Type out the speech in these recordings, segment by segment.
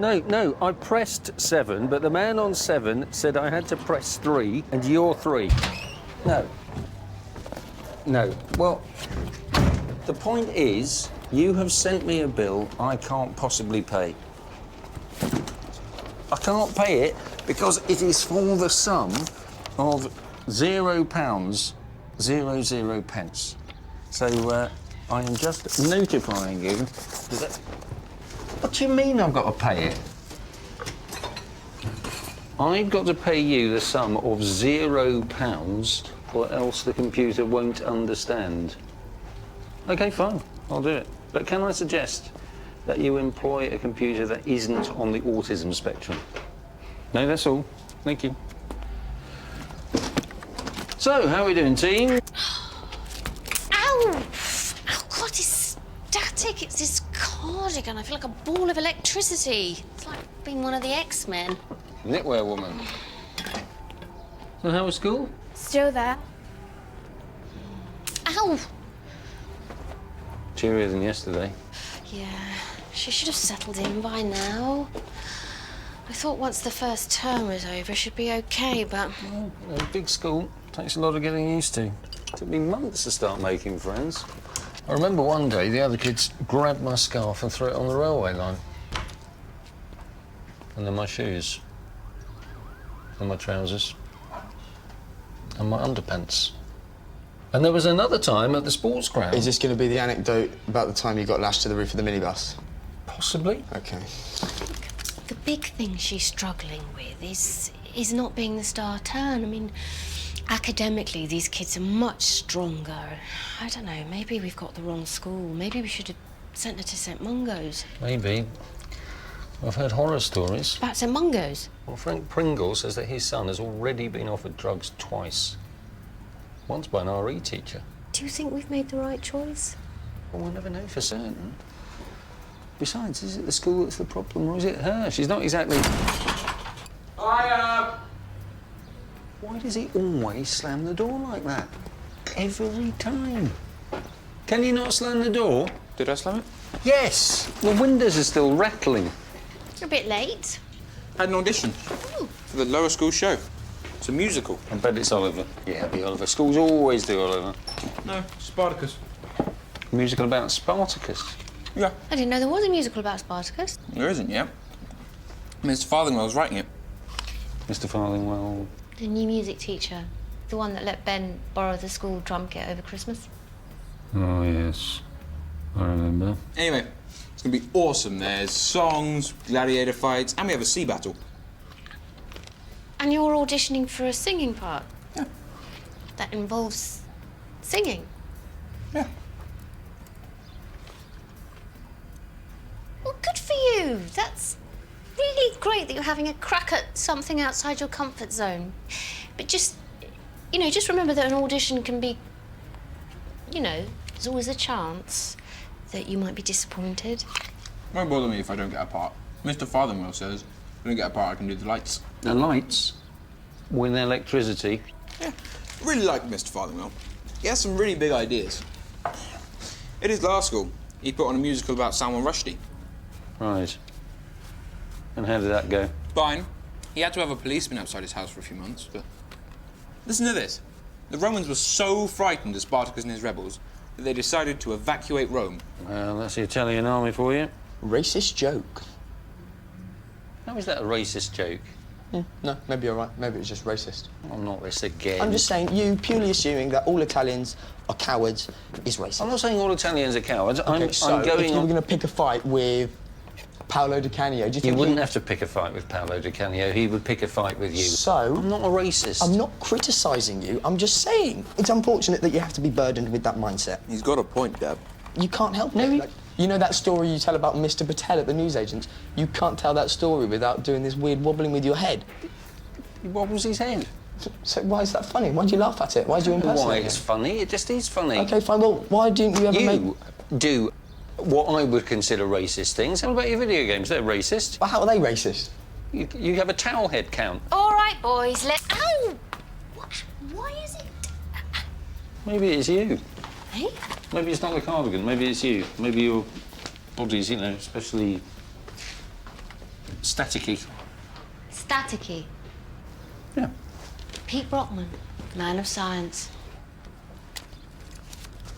No, I pressed 7, but the man on 7 said I had to press 3, and you're 3. No. No. Well, the point is, you have sent me a bill I can't possibly pay. I can't pay it because it is for the sum of £0.00. So, I am just notifying you that... What do you mean I've got to pay it? I've got to pay you the sum of £0, or else the computer won't understand. OK, fine, I'll do it. But can I suggest that you employ a computer that isn't on the autism spectrum? No, that's all. Thank you. So, how are we doing, team? Ow! Oh, God, it's static. It's this cardigan. I feel like a ball of electricity. It's like being one of the X-Men. Knitwear woman. So, how was school? Still there. Ow! Cheerier than yesterday. Yeah, she should have settled in by now. I thought once the first term was over, she'd be OK, but... Well, a big school takes a lot of getting used to. It took me months to start making friends. I remember one day the other kids grabbed my scarf and threw it on the railway line. And then my shoes. And my trousers. And my underpants. And there was another time at the sports ground. Is this going to be the anecdote about the time you got lashed to the roof of the minibus? Possibly. OK. The big thing she's struggling with is not being the star turn. I mean, academically, these kids are much stronger. I don't know, maybe we've got the wrong school. Maybe we should have sent her to St Mungo's. Maybe. I've heard horror stories. About St Mungo's? Well, Frank Pringle says that his son has already been offered drugs twice. Once by an RE teacher. Do you think we've made the right choice? Well, we'll never know for certain. Besides, is it the school that's the problem, or is it her? She's not exactly... Hiya! Why does he always slam the door like that? Every time. Can you not slam the door? Did I slam it? Yes! The windows are still rattling. You're a bit late. Had an audition for the lower school show. It's a musical. I bet it's Oliver. Yeah, it'll be Oliver. Schools always do Oliver. No, Spartacus. A musical about Spartacus. Yeah. I didn't know there was a musical about Spartacus. There isn't yet. Mr. Farthingwell's writing it. Mr. Farthingwell. The new music teacher. The one that let Ben borrow the school drum kit over Christmas. Oh, yes. I remember. Anyway, it's going to be awesome. There's songs, gladiator fights, and we have a sea battle. And you're auditioning for a singing part? Yeah. That involves singing? Yeah. Well, good for you. That's really great that you're having a crack at something outside your comfort zone. But just, just remember that an audition can be, there's always a chance that you might be disappointed. Won't bother me if I don't get a part. Mr. Farthingwell says, if I don't get a part, I can do the lights. The lights? With electricity? Yeah. I really like Mr. Farthingwell. He has some really big ideas. At his last school, he put on a musical about Salman Rushdie. Right. And how did that go? Fine. He had to have a policeman outside his house for a few months, but... Listen to this. The Romans were so frightened of Spartacus and his rebels that they decided to evacuate Rome. Well, that's the Italian army for you. Racist joke. How is that a racist joke? No, maybe you're right. Maybe it's just racist. I'm not this again. I'm just saying, you purely assuming that all Italians are cowards is racist. I'm not saying all Italians are cowards. Okay, I'm going if you on... were going to pick a fight with Paolo Di Canio, do you think You wouldn't have to pick a fight with Paolo Di Canio. He would pick a fight with you. So... I'm not a racist. I'm not criticising you. I'm just saying it's unfortunate that you have to be burdened with that mindset. He's got a point, Dad. You can't help it. Like, you know that story you tell about Mr. Patel at the newsagents? You can't tell that story without doing this weird wobbling with your head. He wobbles his head. So why is that funny? Why do you laugh at it? Why do you impersonate Why it? it's funny? It just is funny. OK, fine. Well, why didn't you ever You do what I would consider racist things. How about your video games? They're racist. Well, how are they racist? You have a towel head count. All right, boys, let's... Ow! Why is it... Maybe it's you. Hey? Maybe it's not the cardigan. Maybe it's you. Maybe your body's, especially staticky. Staticky. Yeah. Pete Brockman, man of science.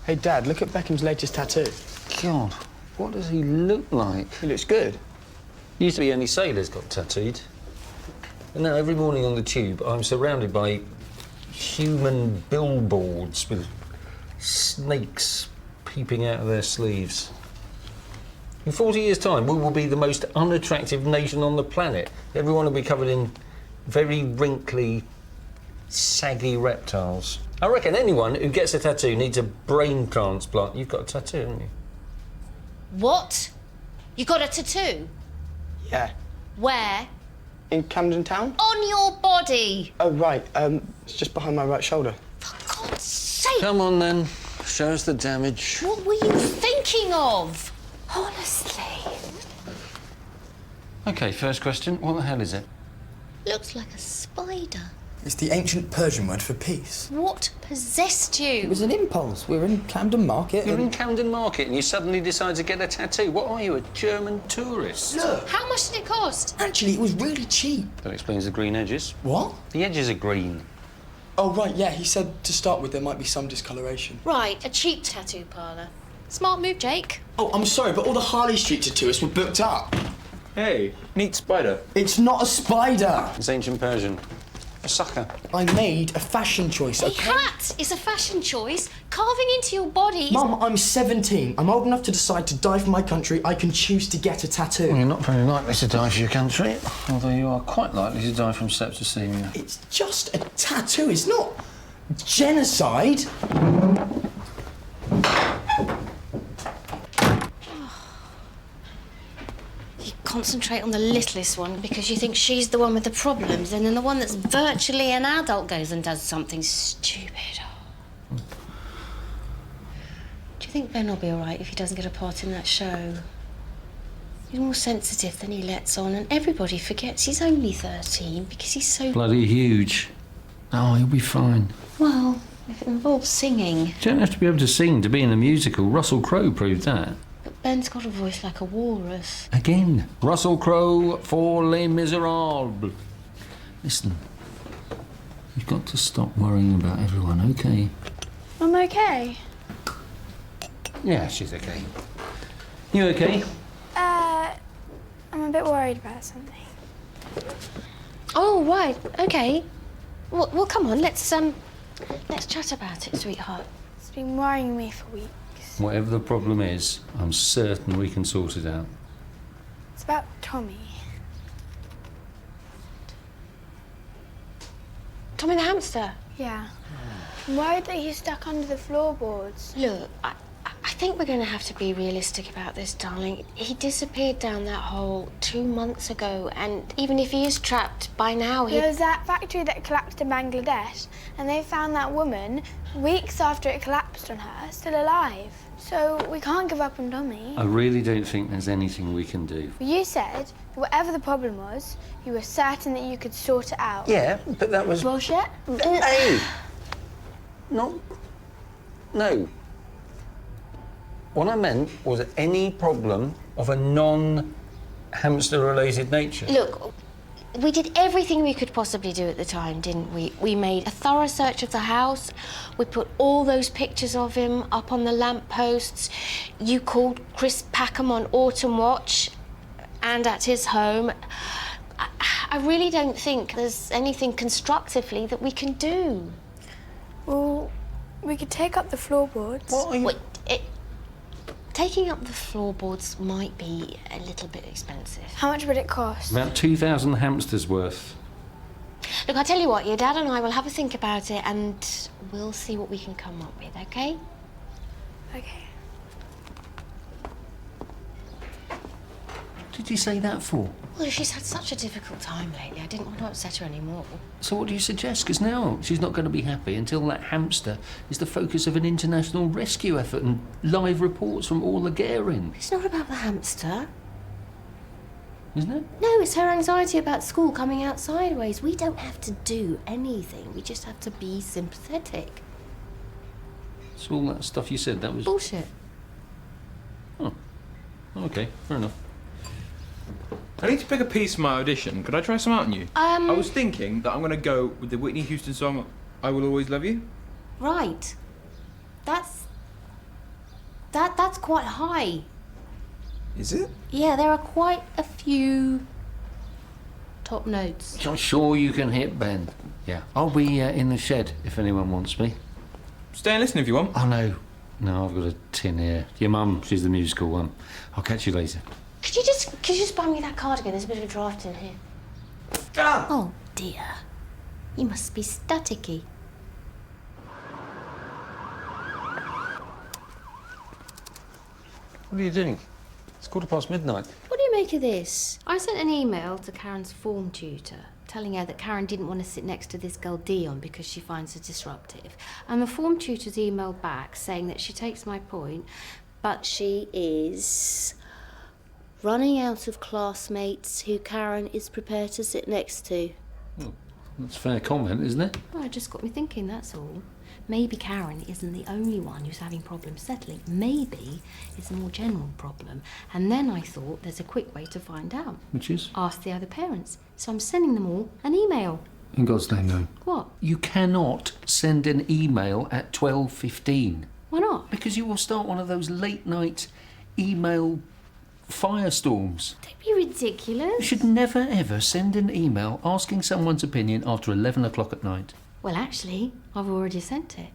Hey, Dad, look at Beckham's latest tattoo. God, what does he look like? He looks good. Used to be only sailors got tattooed. And now every morning on the tube, I'm surrounded by human billboards with snakes peeping out of their sleeves. In 40 years' time, we will be the most unattractive nation on the planet. Everyone will be covered in very wrinkly, saggy reptiles. I reckon anyone who gets a tattoo needs a brain transplant. You've got a tattoo, haven't you? What? You got a tattoo? Yeah. Where? In Camden Town? On your body. Oh, right. It's just behind my right shoulder. For God's sake! Come on, then. Show us the damage. What were you thinking of? Honestly. OK, first question. What the hell is it? Looks like a spider. It's the ancient Persian word for peace. What possessed It you? was an impulse. We were in Camden Market You're and... in Camden Market and you suddenly decide to get a tattoo. What are you, a German tourist? Look, How much did it cost? actually, it was really cheap. That explains the green edges. What? The edges are green. Oh, right, yeah. He said to start with there might be some discoloration. Right, a cheap tattoo parlour. Smart move, Jake. Oh, I'm sorry, but all the Harley Street tattooists were booked up. Hey, neat spider. It's not a spider. It's ancient Persian. A sucker. I made a fashion choice, A okay? hat is a fashion choice. Carving into your body is... Mum, I'm 17. I'm old enough to decide to die for my country. I can choose to get a tattoo. Well, you're not very likely to die for your country, although you are quite likely to die from septicemia. It's just a tattoo. It's not genocide. You concentrate on the littlest one because you think she's the one with the problems, and then the one that's virtually an adult goes and does something stupid. Do you think Ben will be all right if he doesn't get a part in that show? He's more sensitive than he lets on, and everybody forgets he's only 13 because he's so... Bloody huge. Oh, he'll be fine. Well, if it involves singing. You don't have to be able to sing to be in a musical. Russell Crowe proved that. But Ben's got a voice like a walrus. Again. Russell Crowe for Les Miserables. Listen, you've got to stop worrying about everyone, OK? I'm okay. Yeah, she's OK. You OK? I'm a bit worried about something. Oh, right, okay. Well, come on, let's chat about it, sweetheart. It's been worrying me for weeks. Whatever the problem is, I'm certain we can sort it out. It's about Tommy. Tommy the hamster. Yeah. I'm worried that he's stuck under the floorboards. Look, I think we're going to have to be realistic about this, darling. He disappeared down that hole 2 months ago, and even if he is trapped by now, he... There was that factory that collapsed in Bangladesh, and they found that woman weeks after it collapsed on her, still alive. So we can't give up on Tommy. I really don't think there's anything we can do. You said that whatever the problem was, you were certain that you could sort it out. Yeah, but that was... Bullshit? Hey! No. What I meant was any problem of a non-hamster-related nature. Look, we did everything we could possibly do at the time, didn't we? We made a thorough search of the house. We put all those pictures of him up on the lampposts. You called Chris Packham on Autumn Watch and at his home. I really don't think there's anything constructively that we can do. Well, we could take up the floorboards. What are you... Wait, taking up the floorboards might be a little bit expensive. How much would it cost? About 2,000 hamsters worth. Look, I'll tell you what, your dad and I will have a think about it and we'll see what we can come up with, OK? Okay. What did you say that for? Well, she's had such a difficult time lately. I didn't want to upset her anymore. So what do you suggest? Because now she's not going to be happy until that hamster is the focus of an international rescue effort and live reports from all the gearing. It's not about the hamster. Isn't it? No, it's her anxiety about school coming out sideways. We don't have to do anything. We just have to be sympathetic. So all that stuff you said, that was... Bullshit. Oh. OK, fair enough. I need to pick a piece for my audition. Could I try some out on you? I was thinking that I'm going to go with the Whitney Houston song, I Will Always Love You. Right. That's quite high. Is it? Yeah, there are quite a few top notes. I'm sure you can hit Ben. Yeah. I'll be in the shed if anyone wants me. Stay and listen if you want. Oh, no. No, I've got a tin here. Your mum, she's the musical one. I'll catch you later. Could you just buy me that cardigan? There's a bit of a draft in here. Ah! Oh, dear. You must be staticky. What are you doing? It's midnight. What do you make of this? I sent an email to Karen's form tutor telling her that Karen didn't want to sit next to this girl Dion because she finds her disruptive. And the form tutor's emailed back saying that she takes my point, but she is running out of classmates who Karen is prepared to sit next to. Well, that's a fair comment, isn't it? Well, it just got me thinking, that's all. Maybe Karen isn't the only one who's having problems settling. Maybe it's a more general problem. And then I thought there's a quick way to find out. Which is? Ask the other parents. So I'm sending them all an email. In God's name, no. What? You cannot send an email at 12:15. Why not? Because you will start one of those late-night email firestorms. Don't be ridiculous. You should never, ever send an email asking someone's opinion after 11 o'clock at night. Well, actually, I've already sent it.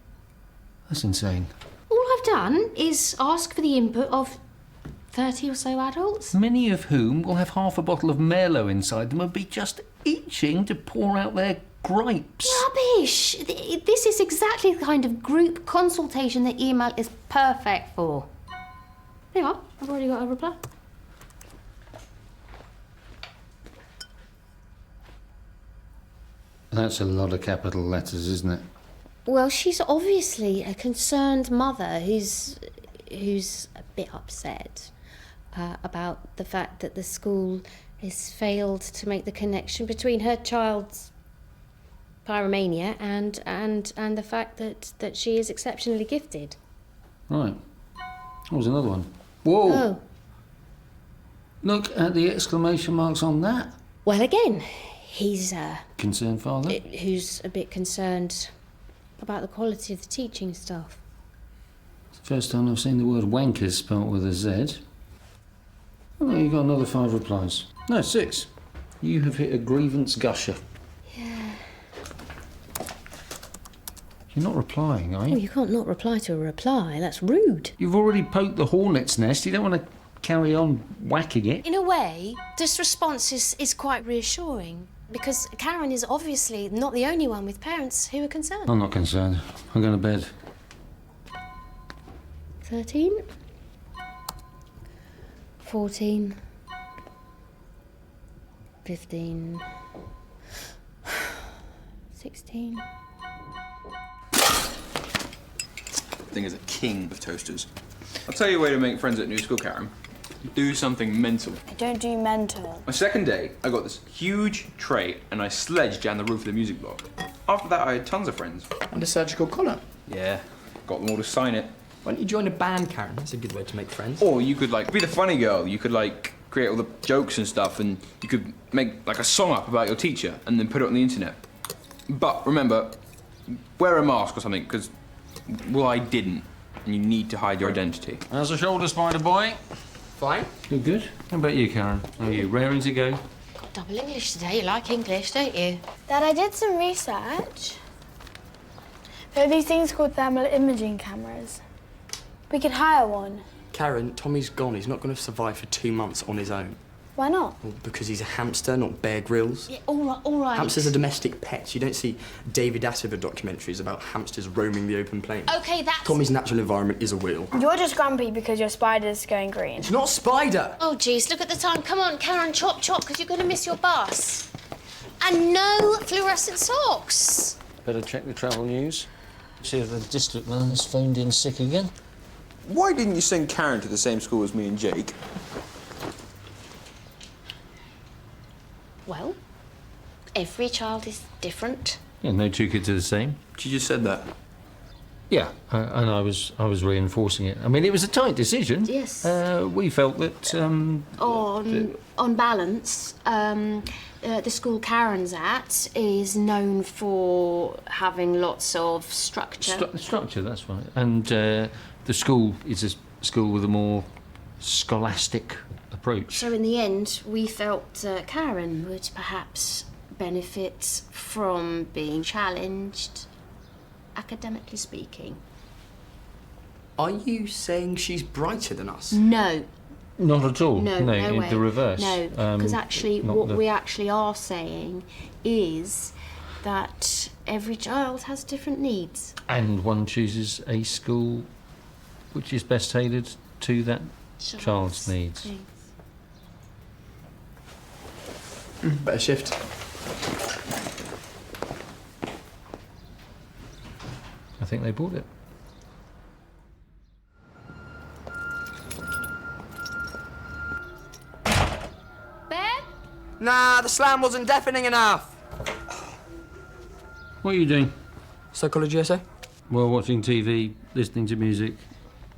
That's insane. All I've done is ask for the input of 30 or so adults. Many of whom will have half a bottle of Merlot inside them and be just itching to pour out their gripes. Rubbish! This is exactly the kind of group consultation that email is perfect for. There you are. I've already got a reply. That's a lot of capital letters, isn't it? Well, she's obviously a concerned mother who's a bit upset about the fact that the school has failed to make the connection between her child's pyromania and the fact that she is exceptionally gifted. Right. That was another one. Whoa! Oh. Look at the exclamation marks on that. Well, again, he's Concerned father? who's a bit concerned about the quality of the teaching staff. It's the first time I've seen the word wankers spelt with a Z. Oh, you got another 5 replies. No, 6. You have hit a grievance gusher. Yeah. You're not replying, are Well, you? you can't not reply to a reply. That's rude. You've already poked the hornet's nest. You don't want to carry on whacking it. In a way, this response is quite reassuring because Karen is obviously not the only one with parents who are concerned. I'm not concerned. I'm going to bed. 13, 14, 15, 16. Thing is a king of toasters. I'll tell you a way to make friends at new school, Karen. Do something mental. I don't do mental. My second day, I got this huge tray and I sledged down the roof of the music block. After that, I had tons of friends. And a surgical collar. Yeah, got them all to sign it. Why don't you join a band, Karen? That's a good way to make friends. Or you could, be the funny girl. You could, create all the jokes and stuff, and you could make, a song up about your teacher and then put it on the internet. But remember, wear a mask or something, because, well, I didn't. And you need to hide your identity. How's the shoulder, spider boy? Fine. You're good. How about you, Karen? Are you raring to go? Got double English today. You like English, don't you? Dad, I did some research. There are these things called thermal imaging cameras. We could hire one. Karen, Tommy's gone. He's not going to survive for 2 months on his own. Why not? Well, because he's a hamster, not Bear Grylls. Yeah, all right. Hamsters are domestic pets. You don't see David Attenborough documentaries about hamsters roaming the open plains. Okay, that's... Tommy's natural environment is a wheel. You're just grumpy because your spider's going green. It's not a spider! Oh, geez, look at the time. Come on, Karen, chop, because you're going to miss your bus. And no fluorescent socks. Better check the travel news. See if the district man has phoned in sick again. Why didn't you send Karen to the same school as me and Jake? Well, every child is different. Yeah, no two kids are the same. She just said that. Yeah, and I was reinforcing it. I mean, it was a tight decision. Yes. We felt that... On balance, the school Karen's at is known for having lots of structure. Structure, that's right. And the school is a school with a more scholastic approach. So in the end, we felt Karen would perhaps benefit from being challenged, academically speaking. Are you saying she's brighter than us? No. Not at all. No way. The reverse. No, because actually not what the- we actually are saying is that every child has different needs. And one chooses a school which is best tailored to that child's needs. Better shift. I think they bought it. Ben? Nah, the slam wasn't deafening enough. What are you doing? Psychology essay? Well, watching TV, listening to music,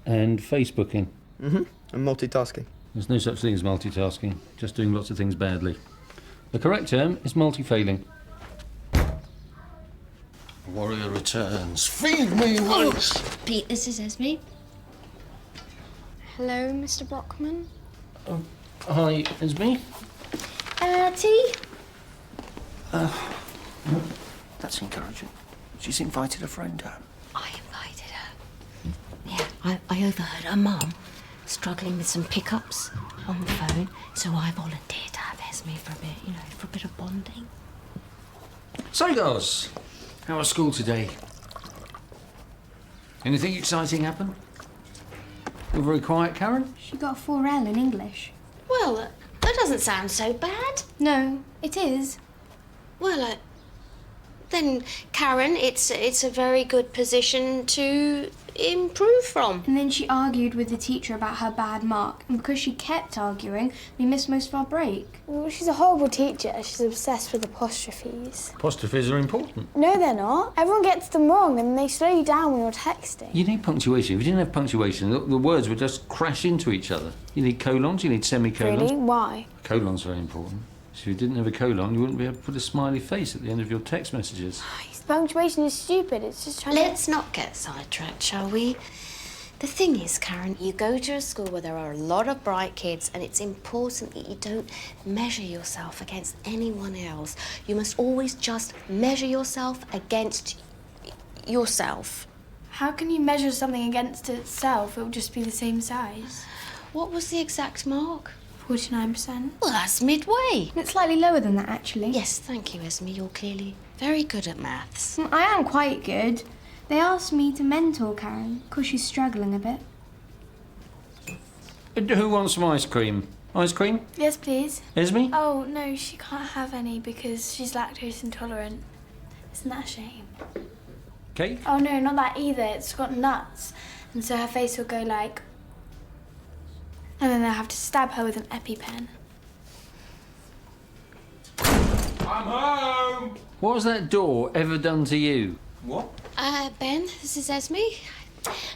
and Facebooking. And multitasking. There's no such thing as multitasking, just doing lots of things badly. The correct term is multi-failing. Warrior returns. Feed me once! Pete, this is Esme. Hello, Mr. Brockman. Hi, Esme. Tea? That's encouraging. She's invited a friend home. I invited her. Yeah, I overheard her mum struggling with some pickups on the phone, so I volunteered to have Esme for a bit, you know, for a bit of bonding. So, girls, how was school today? Anything exciting happen? You're very quiet, Karen? She got a 4L in English. Well, that doesn't sound so bad. No, it is. Well, then, Karen, it's a very good position to improve from. And then she argued with the teacher about her bad mark, and because she kept arguing, we missed most of our break. Well, she's a horrible teacher. She's obsessed with apostrophes. Apostrophes are important. No, they're not. Everyone gets them wrong and they slow you down when you're texting. You need punctuation. If you didn't have punctuation, the words would just crash into each other. You need colons, you need semicolons. Really? Why? Colon's very important. So if you didn't have a colon, you wouldn't be able to put a smiley face at the end of your text messages. Punctuation is stupid. It's just trying Let's not get sidetracked, shall we? The thing is, Karen, you go to a school where there are a lot of bright kids, and it's important that you don't measure yourself against anyone else. You must always just measure yourself against yourself. How can you measure something against itself? It will just be the same size. What was the exact mark? 49%. Well, that's midway. It's slightly lower than that, actually. Yes, thank you, Esme. You're clearly very good at maths. I am quite good. They asked me to mentor Karen, because she's struggling a bit. Who wants some ice cream? Ice cream? Yes, please. Esme? Oh, no, she can't have any because she's lactose intolerant. Isn't that a shame? Cake? Oh, no, not that either. It's got nuts. And so her face will go like... And then they'll have to stab her with an EpiPen. I'm home! What has that door ever done to you? What? Ben, this is Esme.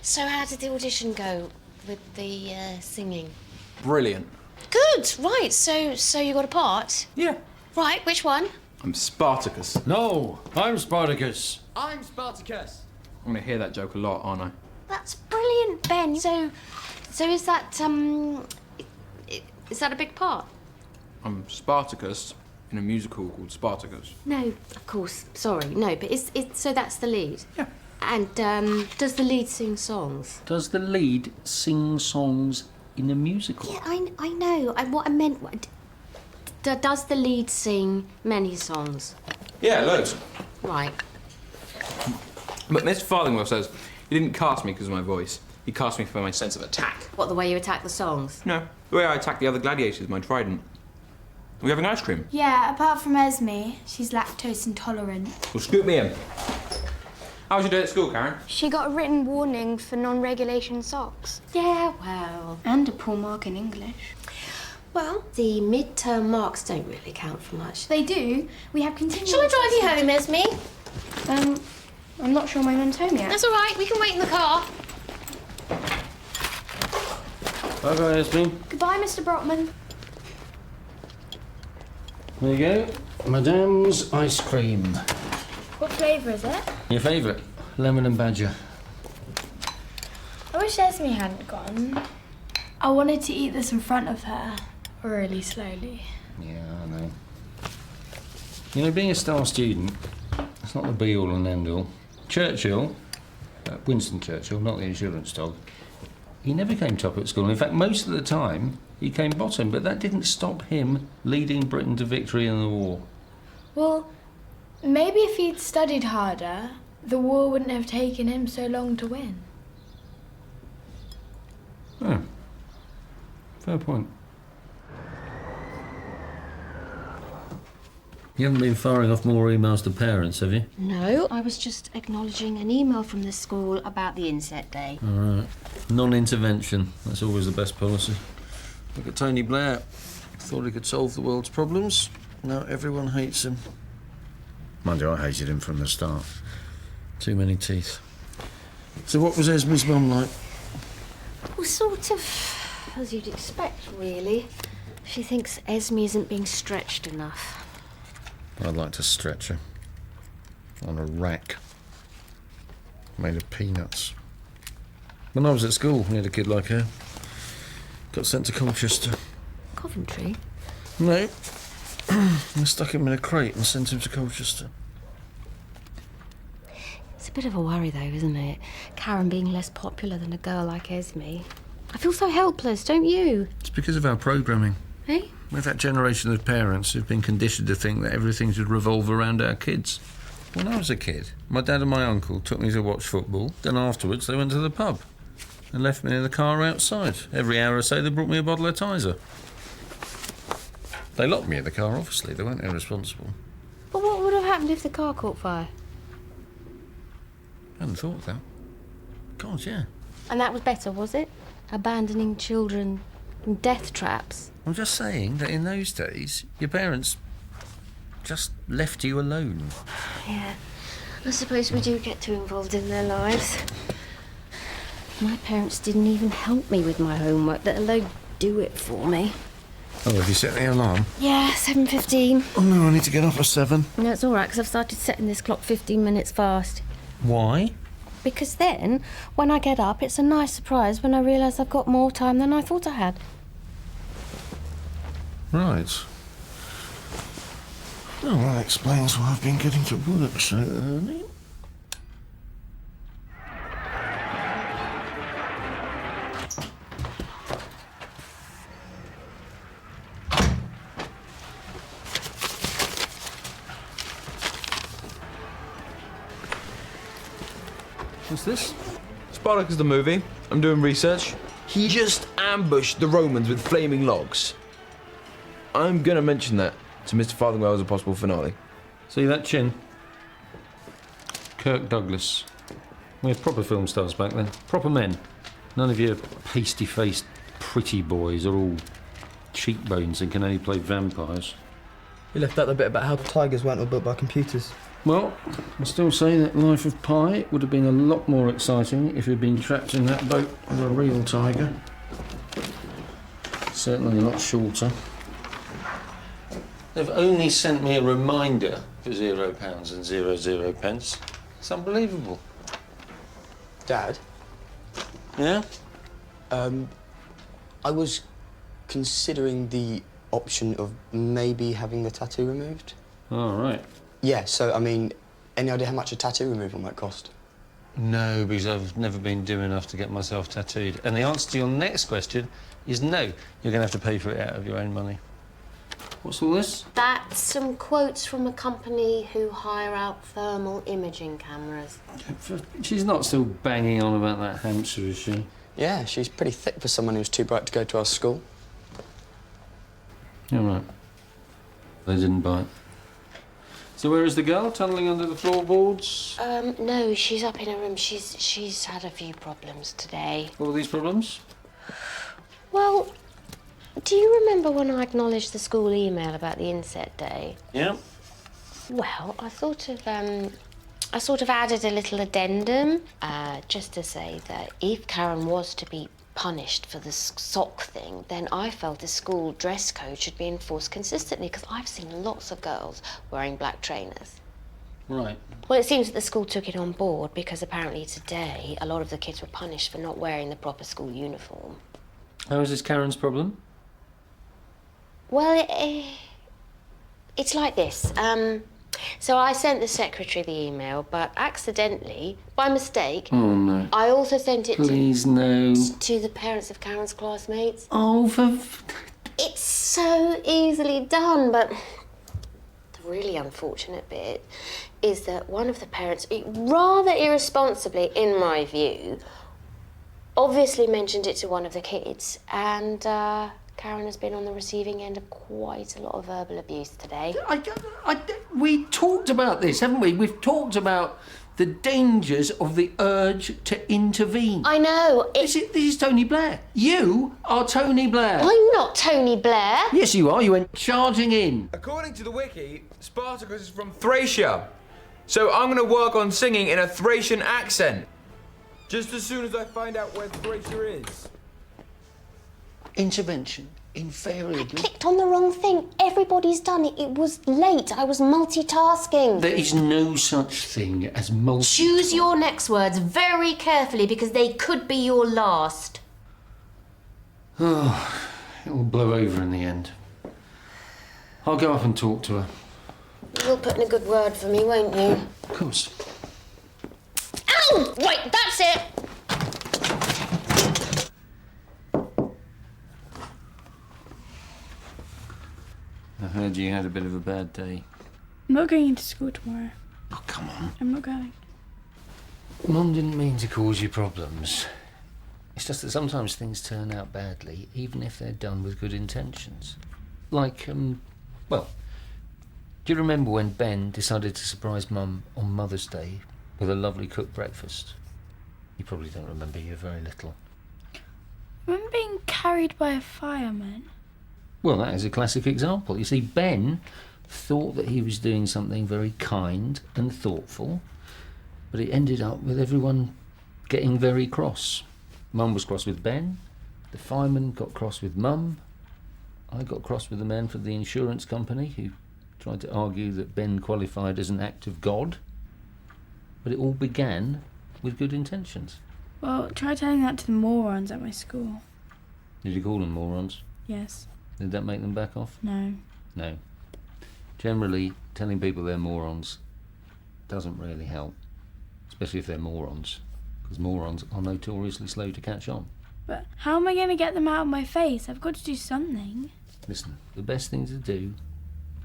So how did the audition go with the singing? Brilliant. Good, right. So you got a part? Yeah. Right, which one? I'm Spartacus. No, I'm Spartacus. I'm Spartacus. I'm gonna hear that joke a lot, aren't I? That's brilliant, Ben. So is that is that a big part? I'm Spartacus in a musical called Spartacus. No, of course. Sorry, no. But it's so that's the lead. Yeah. And does the lead sing songs? Does the lead sing songs in a musical? Yeah, I know. What I meant. Does the lead sing many songs? Yeah, loads. Right. But Mr. Farthingwell says he didn't cast me because of my voice. He cast me for my sense of attack. What, the way you attack the songs? No, the way I attack the other gladiators with my trident. Are we having ice cream? Yeah, apart from Esme, she's lactose intolerant. Well, scoop me in. How was your day at school, Karen? She got a written warning for non-regulation socks. Yeah, well. And a poor mark in English. Well, the mid-term marks don't really count for much. They do. We have continuous... Shall I drive you home, Esme? I'm not sure my mum's home yet. That's all right, we can wait in the car. Bye-bye, Esme. Goodbye, Mr. Brotman. There you go. Madame's ice cream. What flavour is it? Your favourite? Lemon and badger. I wish Esme hadn't gone. I wanted to eat this in front of her, really slowly. Yeah, I know. You know, being a star student, it's not the be-all and end-all. Churchill, Winston Churchill, not the insurance dog, he never came top at school. In fact, most of the time, he came bottom, but that didn't stop him leading Britain to victory in the war. Well, maybe if he'd studied harder, the war wouldn't have taken him so long to win. Oh, fair point. You haven't been firing off more emails to parents, have you? No, I was just acknowledging an email from the school about the inset day. All right. Non-intervention. That's always the best policy. Look at Tony Blair. Thought he could solve the world's problems. Now everyone hates him. Mind you, I hated him from the start. Too many teeth. So what was Esme's mum like? Well, sort of as you'd expect, really. She thinks Esme isn't being stretched enough. I'd like to stretch her. On a rack. Made of peanuts. When I was at school, we had a kid like her. Got sent to Colchester. Coventry? No. I stuck him in a crate and sent him to Colchester. It's a bit of a worry, though, isn't it? Karen being less popular than a girl like Esme. I feel so helpless, don't you? It's because of our programming. Eh? We're that generation of parents who've been conditioned to think that everything should revolve around our kids. When I was a kid, my dad and my uncle took me to watch football. Then afterwards, they went to the pub and left me in the car outside. Every hour or so, they brought me a bottle of Tizer. They locked me in the car, obviously. They weren't irresponsible. But what would have happened if the car caught fire? I hadn't thought of that. God, yeah. And that was better, was it? Abandoning children in death traps. I'm just saying that in those days, your parents just left you alone. Yeah, I suppose we do get too involved in their lives. My parents didn't even help me with my homework, let alone do it for me. Oh, have you set the alarm? Yeah, 7:15. Oh no, I need to get up at 7. No, it's all right, because I've started setting this clock 15 minutes fast. Why? Because then, when I get up, it's a nice surprise when I realise I've got more time than I thought I had. Right. Oh, well, that explains why I've been getting to work so early. What's this? Spartacus the movie. I'm doing research. He just ambushed the Romans with flaming logs. I'm gonna mention that to Mr. Farthingwell as a possible finale. See that chin? Kirk Douglas. We had proper film stars back then. Proper men. None of your pasty-faced pretty boys are all cheekbones and can only play vampires. You left out the bit about how tigers weren't all built by computers. Well, I still say that Life of Pi would have been a lot more exciting if he'd been trapped in that boat with a real tiger. Certainly a lot shorter. They've only sent me a reminder for £0 and 00 pence. It's unbelievable. Dad, Yeah? I was considering the option of maybe having the tattoo removed. All right. Yeah, so, I mean, any idea how much a tattoo removal might cost? No, because I've never been doing enough to get myself tattooed. And the answer to your next question is no. You're going to have to pay for it out of your own money. What's all this? That's some quotes from a company who hire out thermal imaging cameras. She's not still banging on about that hamster, is she? Yeah, she's pretty thick for someone who's too bright to go to our school. All right. They didn't bite. So where is the girl? Tunnelling under the floorboards? No, she's up in her room. She's had a few problems today. What were these problems? Well, do you remember when I acknowledged the school email about the inset day? Yeah. Well, I thought of I sort of added a little addendum, just to say that if Karen was to be punished for the sock thing, then I felt the school dress code should be enforced consistently, because I've seen lots of girls wearing black trainers. Right. Well, it seems that the school took it on board because apparently today a lot of the kids were punished for not wearing the proper school uniform. How is this Karen's problem? Well, it's like this. So I sent the secretary the email, but accidentally, by mistake, Oh, no. I also sent it Please, no. to the parents of Karen's classmates. Oh, for... It's so easily done, but the really unfortunate bit is that one of the parents, rather irresponsibly, in my view, obviously mentioned it to one of the kids, and Karen has been on the receiving end of quite a lot of verbal abuse today. We talked about this, haven't we? We've talked about the dangers of the urge to intervene. I know. This is Tony Blair. You are Tony Blair. I'm not Tony Blair. Yes, you are. You went charging in. According to the wiki, Spartacus is from Thracia. So I'm going to work on singing in a Thracian accent. Just as soon as I find out where Thracia is. Intervention, invariably. I clicked on the wrong thing. Everybody's done it. It was late. I was multitasking. There is no such thing as Choose your next words very carefully, because they could be your last. Oh, it'll blow over in the end. I'll go up and talk to her. You'll put in a good word for me, won't you? Of course. Ow! Right, that's it. I heard you had a bit of a bad day. I'm not going into school tomorrow. Oh, come on. I'm not going. Mum didn't mean to cause you problems. It's just that sometimes things turn out badly, even if they're done with good intentions. Like, well, do you remember when Ben decided to surprise Mum on Mother's Day with a lovely cooked breakfast? You probably don't remember, you're very little. I remember being carried by a fireman. Well, that is a classic example. You see, Ben thought that he was doing something very kind and thoughtful, but it ended up with everyone getting very cross. Mum was cross with Ben, the fireman got cross with Mum, I got cross with the man for the insurance company who tried to argue that Ben qualified as an act of God. But it all began with good intentions. Well, try telling that to the morons at my school. Did you call them morons? Yes. Did that make them back off? No. No. Generally, telling people they're morons doesn't really help, especially if they're morons, because morons are notoriously slow to catch on. But how am I going to get them out of my face? I've got to do something. Listen, the best thing to do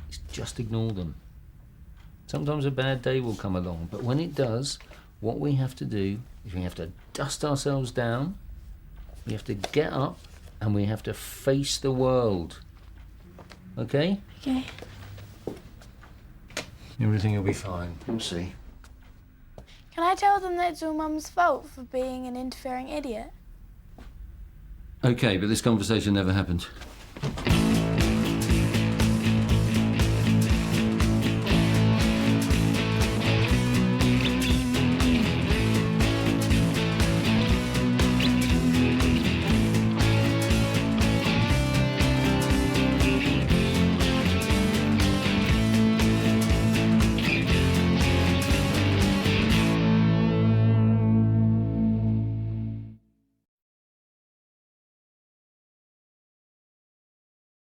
is just ignore them. Sometimes a bad day will come along, but when it does, what we have to do is we have to dust ourselves down, we have to get up, and we have to face the world. Okay? Okay. Everything will be fine. You'll see. Can I tell them that it's all Mum's fault for being an interfering idiot? Okay, but this conversation never happened.